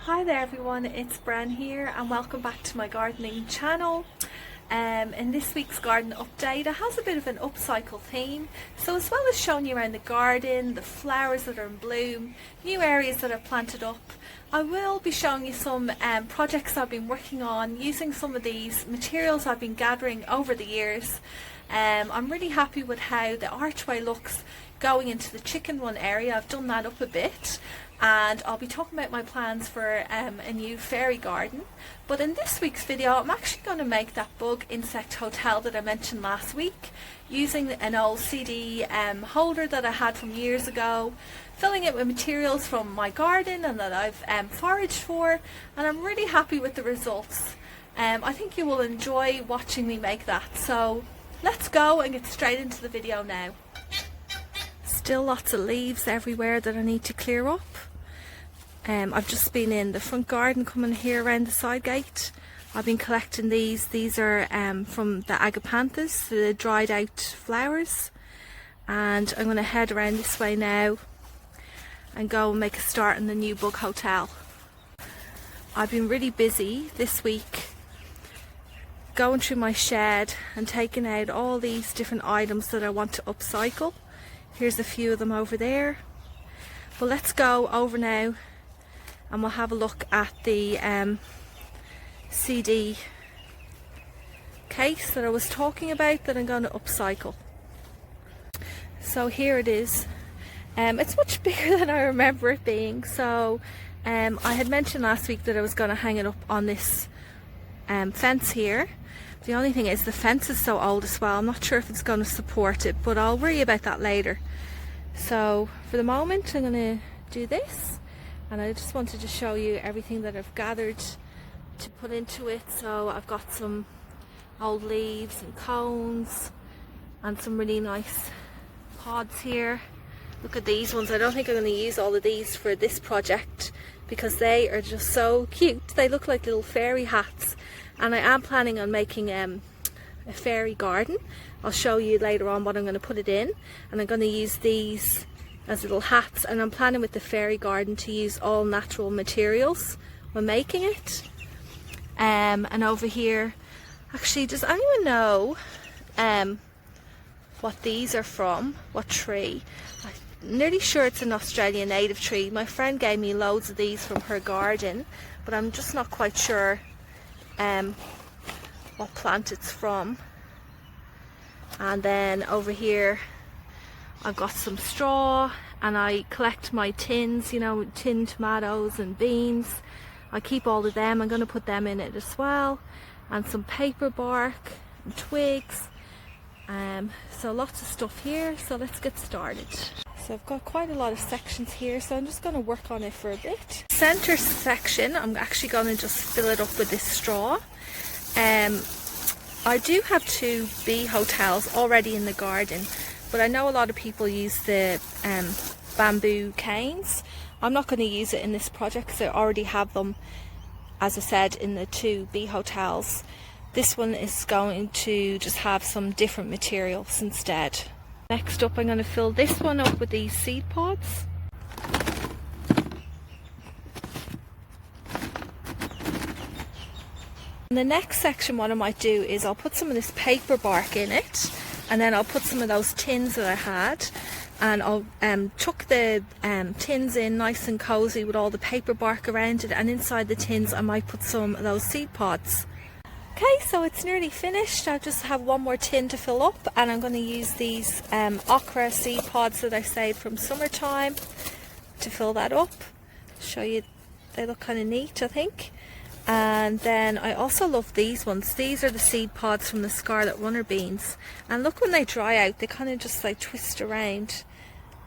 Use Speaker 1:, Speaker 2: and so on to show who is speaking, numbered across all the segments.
Speaker 1: Hi there everyone, it's Bren here and welcome back to my gardening channel. In this week's garden update it has a bit of an upcycle theme, so as well as showing you around the garden, the flowers that are in bloom, new areas that are planted up, I will be showing you some projects I've been working on using some of these materials I've been gathering over the years. I'm really happy with how the archway looks going into the chicken run area. I've done that up a bit, and I'll be talking about my plans for a new fairy garden. But in this week's video I'm actually going to make that bug insect hotel that I mentioned last week using an old CD holder that I had from years ago, filling it with materials from my garden and that I've foraged for, and I'm really happy with the results. I think you will enjoy watching me make that, so let's go and get straight into the video now. Still lots of leaves everywhere that I need to clear up. I've just been in the front garden, coming here around the side gate. I've been collecting these. These are from the agapanthus, the dried out flowers. And I'm going to head around this way now and go and make a start in the new bug hotel. I've been really busy this week going through my shed and taking out all these different items that I want to upcycle. Here's a few of them over there. But let's go over now and we'll have a look at the CD case that I was talking about that I'm going to upcycle. So here it is. It's much bigger than I remember it being. So I had mentioned last week that I was going to hang it up on this fence here. The only thing is the fence is so old as well. I'm not sure if it's going to support it, but I'll worry about that later. So for the moment I'm going to do this, and I just wanted to show you everything that I've gathered to put into it. So I've got some old leaves and cones and some really nice pods here. Look at these ones. I don't think I'm going to use all of these for this project because they are just so cute. They look like little fairy hats, and I am planning on making a fairy garden. I'll show you later on what I'm going to put it in, and I'm going to use these as little hats, and I'm planning with the fairy garden to use all natural materials when making it. And over here, actually, does anyone know what these are from? What tree? I'm nearly sure it's an Australian native tree. My friend gave me loads of these from her garden, but I'm just not quite sure what plant it's from. And then over here I've got some straw, and I collect my tins, you know, tin tomatoes and beans. I keep all of them. I'm going to put them in it as well, and some paper bark and twigs. So lots of stuff here, so let's get started. So I've got quite a lot of sections here, so I'm just going to work on it for a bit. Center section, I'm actually going to just fill it up with this straw. I do have 2 bee hotels already in the garden, but I know a lot of people use the bamboo canes. I'm not going to use it in this project because I already have them, as I said, in the 2 bee hotels. This one is going to just have some different materials instead. Next up, I'm going to fill this one up with these seed pods. In the next section, what I might do is I'll put some of this paper bark in it, and then I'll put some of those tins that I had, and I'll chuck the tins in nice and cozy with all the paper bark around it, and inside the tins I might put some of those seed pods. Okay, so it's nearly finished. I just have one more tin to fill up, and I'm going to use these okra seed pods that I saved from summertime to fill that up. Show you, they look kind of neat, I think. And then I also love these ones. These are the seed pods from the scarlet runner beans, and look, when they dry out they kind of just like twist around,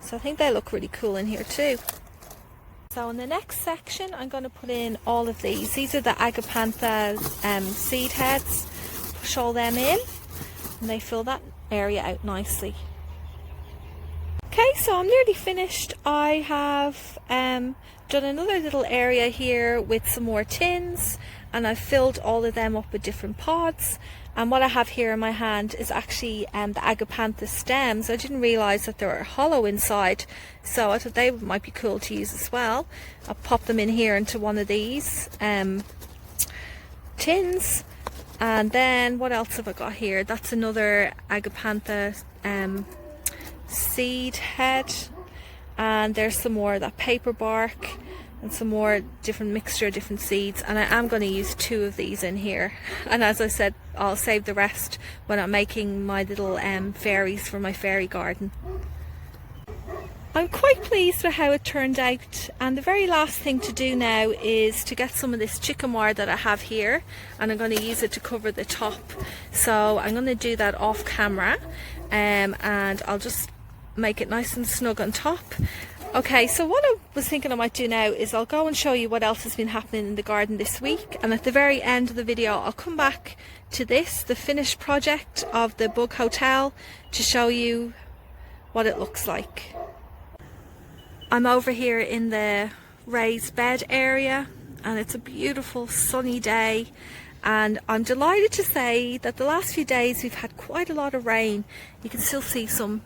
Speaker 1: so I think they look really cool in here too. So in the next section I'm going to put in all of these. These are the agapantha seed heads. Push all them in and they fill that area out nicely. Okay, so I'm nearly finished. I have done another little area here with some more tins, and I've filled all of them up with different pods, And what I have here in my hand is actually the agapanthus stems. I didn't realise that they were hollow inside, so I thought they might be cool to use as well. I'll pop them in here into one of these tins. And then what else have I got here? That's another agapantha seed head. And there's some more of that paper bark and some more different mixture of different seeds, and I am going to use 2 of these in here. And as I said, I'll save the rest when I'm making my little fairies for my fairy garden. I'm quite pleased with how it turned out, and the very last thing to do now is to get some of this chicken wire that I have here, and I'm going to use it to cover the top. So I'm going to do that off camera, and I'll just make it nice and snug on top. Okay, so what I was thinking I might do now is I'll go and show you what else has been happening in the garden this week, and at the very end of the video I'll come back to this, the finished project of the bug hotel, to show you what it looks like. I'm over here in the raised bed area, and it's a beautiful sunny day, and I'm delighted to say that the last few days we've had quite a lot of rain. You can still see some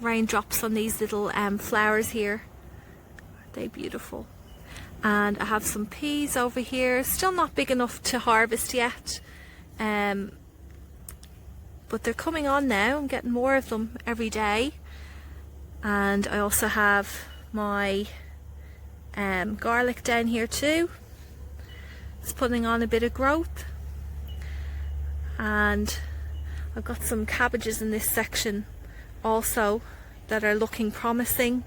Speaker 1: raindrops on these little flowers here. Aren't they beautiful? And I have some peas over here, still not big enough to harvest yet, but they're coming on now. I'm getting more of them every day. And I also have my garlic down here too. It's putting on a bit of growth, and I've got some cabbages in this section also that are looking promising.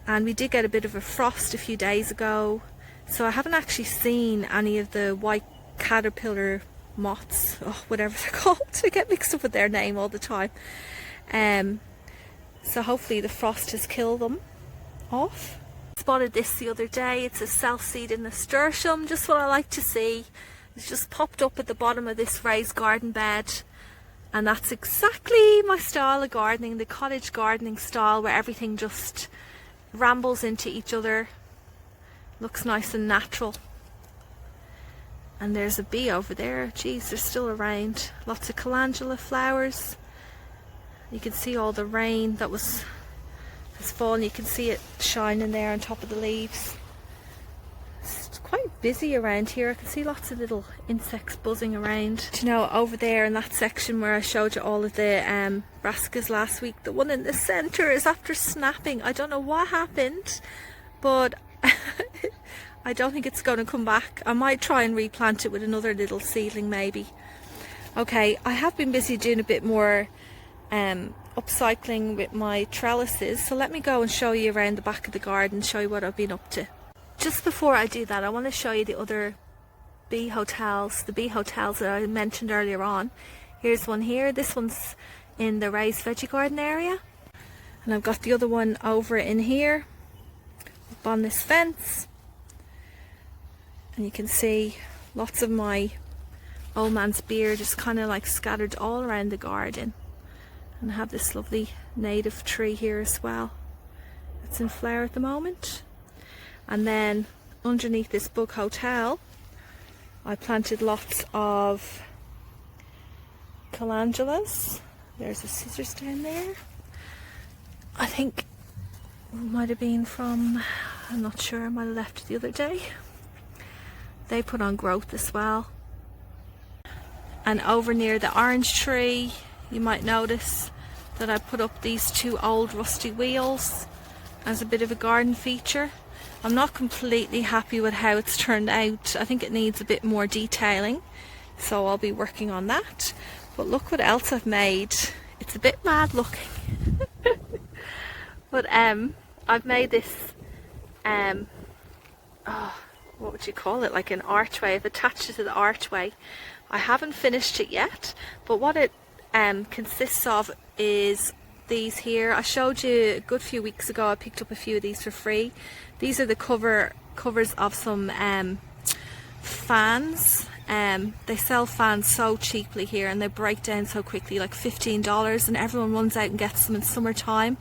Speaker 1: And we did get a bit of a frost a few days ago, so I haven't actually seen any of the white caterpillar moths, whatever they're called. I get mixed up with their name all the time. So hopefully the frost has killed them off. Spotted this the other day. It's a self-seed nasturtium, just what I like to see. It's just popped up at the bottom of this raised garden bed. And that's exactly my style of gardening, the cottage gardening style, where everything just rambles into each other. Looks nice and natural. And there's a bee over there. Geez, they're still around. Lots of calendula flowers. You can see all the rain that has fallen. You can see it shining there on top of the leaves. It's quite busy around here. I can see lots of little insects buzzing around. You know, over there in that section where I showed you all of the brassicas last week, the one in the centre is after snapping. I don't know what happened, but I don't think it's going to come back. I might try and replant it with another little seedling maybe. Okay, I have been busy doing a bit more upcycling with my trellises, so let me go and show you around the back of the garden, show you what I've been up to. Just before I do that, I want to show you the other bee hotels, the bee hotels that I mentioned earlier on. Here's one here. This one's in the raised veggie garden area, and I've got the other one over in here up on this fence, and you can see lots of my old man's beer just kind of like scattered all around the garden. And I have this lovely native tree here as well. It's in flower at the moment. And then underneath this bug hotel, I planted lots of calendulas. There's a scissors down there. I think it might have been from, I'm not sure, I might have left it the other day. They put on growth as well. And over near the orange tree, you might notice that I put up these 2 old rusty wheels as a bit of a garden feature. I'm not completely happy with how it's turned out. I think it needs a bit more detailing, so I'll be working on that. But look what else I've made. It's a bit mad looking. But I've made this what would you call it, like an archway. I've attached it to the archway. I haven't finished it yet, but what it consists of is these here. I showed you a good few weeks ago. I picked up a few of these for free. These are the covers of some fans. They sell fans so cheaply here, and they break down so quickly, like $15, and everyone runs out and gets them in summertime.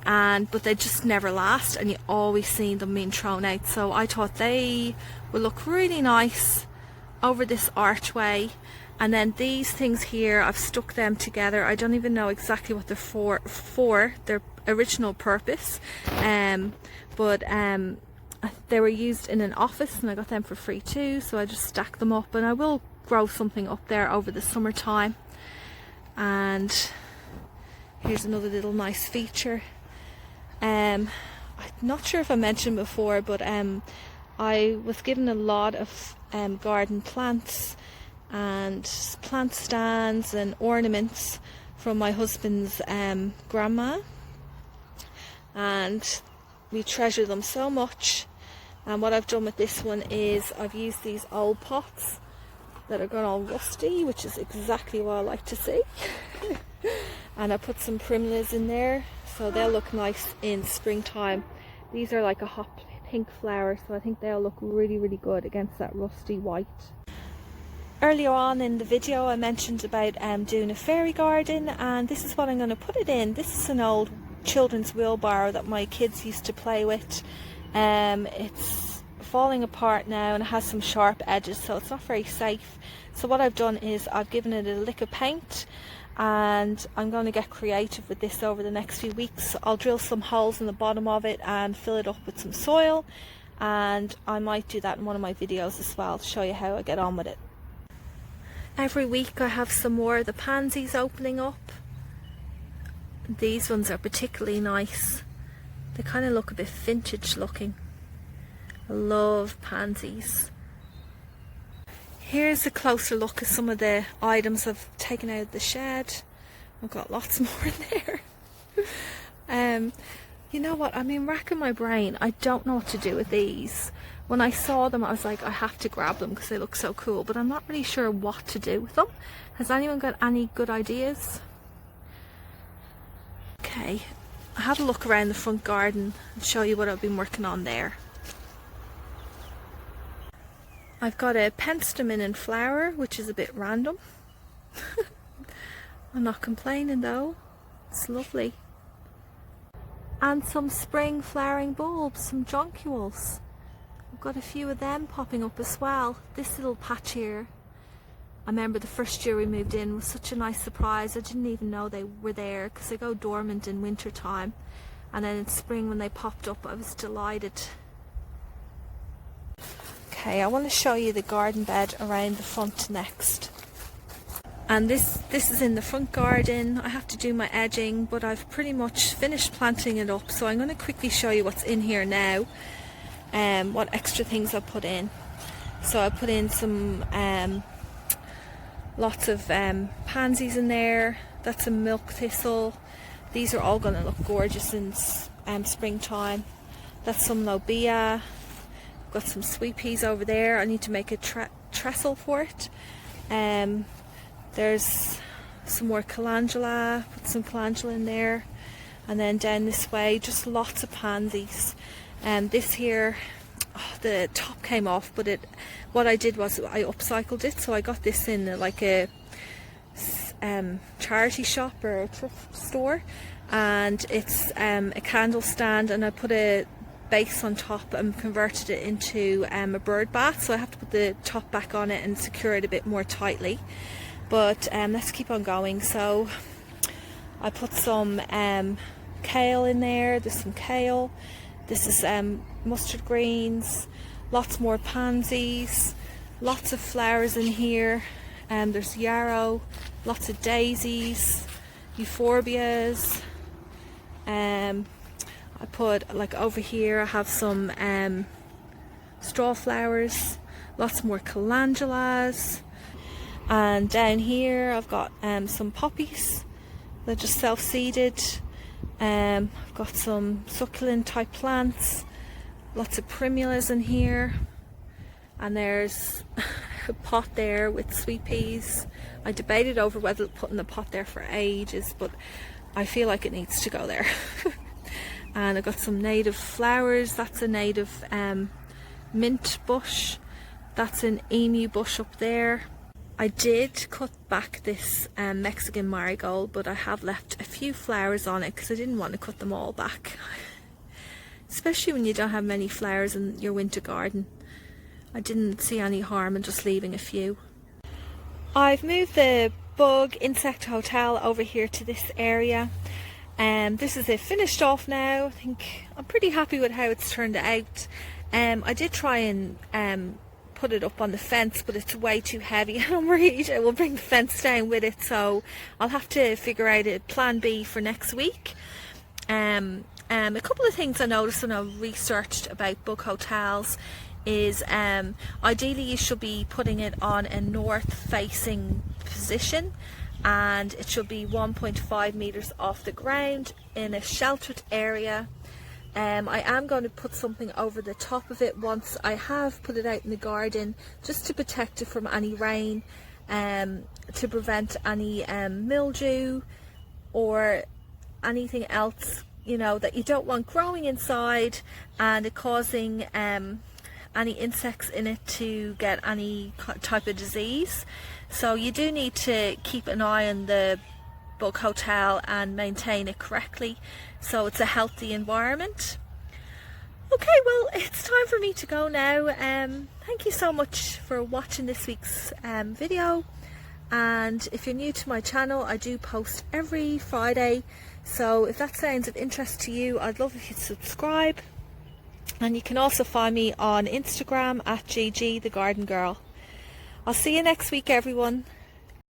Speaker 1: But they just never last, and you always see them being thrown out. So I thought they would look really nice over this archway, And then these things here, I've stuck them together. I don't even know exactly what they're for their original purpose, but they were used in an office and I got them for free too, so I just stacked them up, and I will grow something up there over the summertime. And here's another little nice feature. I'm not sure if I mentioned before, but I was given a lot of garden plants and plant stands and ornaments from my husband's grandma, and we treasure them so much. And what I've done with this one is I've used these old pots that are gone all rusty, which is exactly what I like to see. And I put some primulas in there, so they'll look nice in springtime. These are like a hot pink flower, so I think they'll look really, really good against that rusty white. Earlier on in the video I mentioned about doing a fairy garden, and this is what I'm going to put it in. This is an old children's wheelbarrow that my kids used to play with. It's falling apart now and it has some sharp edges, so it's not very safe. So what I've done is I've given it a lick of paint, and I'm going to get creative with this over the next few weeks. I'll drill some holes in the bottom of it and fill it up with some soil, and I might do that in one of my videos as well to show you how I get on with it. Every week I have some more of the pansies opening up. These ones are particularly nice. They kind of look a bit vintage looking. I love pansies. Here's a closer look at some of the items I've taken out of the shed. I've got lots more in there. You know what, I mean, racking my brain. I don't know what to do with these. When I saw them I was like, I have to grab them because they look so cool, but I'm not really sure what to do with them. Has anyone got any good ideas? Okay, I had a look around the front garden and show you what I've been working on there. I've got a penstemon in flower, which is a bit random. I'm not complaining though, it's lovely. And some spring flowering bulbs, some jonquils. I've got a few of them popping up as well. This little patch here, I remember the first year we moved in was such a nice surprise. I didn't even know they were there because they go dormant in winter time, and then in spring when they popped up I was delighted. Okay, I want to show you the garden bed around the front next. And this is in the front garden. I have to do my edging, but I've pretty much finished planting it up, so I'm going to quickly show you what's in here now, what extra things I put in. So I put in some lots of pansies in there. That's a milk thistle. These are all going to look gorgeous in springtime. That's some lobia. Got some sweet peas over there. I need to make a trestle for it. There's some more calendula. Put some calendula in there, and then down this way just lots of pansies. This here, the top came off, but what I did was I upcycled it. So I got this in like a charity shop or a thrift store, and it's a candle stand, and I put a base on top and converted it into a bird bath, so I have to put the top back on it and secure it a bit more tightly. But let's keep on going. So I put some kale in there. There's some kale. This is mustard greens, lots more pansies, lots of flowers in here. There's yarrow, lots of daisies, euphorbias. I put, like over here I have some straw flowers, lots more calendulas, and down here I've got some poppies. They're just self-seeded. I've got some succulent type plants, lots of primulas in here, and there's a pot there with sweet peas. I debated over whether to put in the pot there for ages, but I feel like it needs to go there. And I've got some native flowers. That's a native mint bush. That's an emu bush up there. I did cut back this Mexican marigold, but I have left a few flowers on it because I didn't want to cut them all back. Especially when you don't have many flowers in your winter garden. I didn't see any harm in just leaving a few. I've moved the bug insect hotel over here to this area. This is it finished off now. I think I'm pretty happy with how it's turned out. I did try and put it up on the fence, but it's way too heavy and I'm worried I will bring the fence down with it, so I'll have to figure out a plan B for next week. A couple of things I noticed when I researched about bug hotels is ideally you should be putting it on a north facing position, and it should be 1.5 meters off the ground in a sheltered area. I am going to put something over the top of it once I have put it out in the garden, just to protect it from any rain, to prevent any mildew or anything else, you know, that you don't want growing inside and it causing any insects in it to get any type of disease. So you do need to keep an eye on the bug hotel and maintain it correctly so it's a healthy environment. Okay, well, it's time for me to go now. Thank you so much for watching this week's video, and if you're new to my channel, I do post every Friday, so if that sounds of interest to you, I'd love if you'd subscribe. And you can also find me on Instagram at GG the Garden Girl. I'll see you next week, everyone.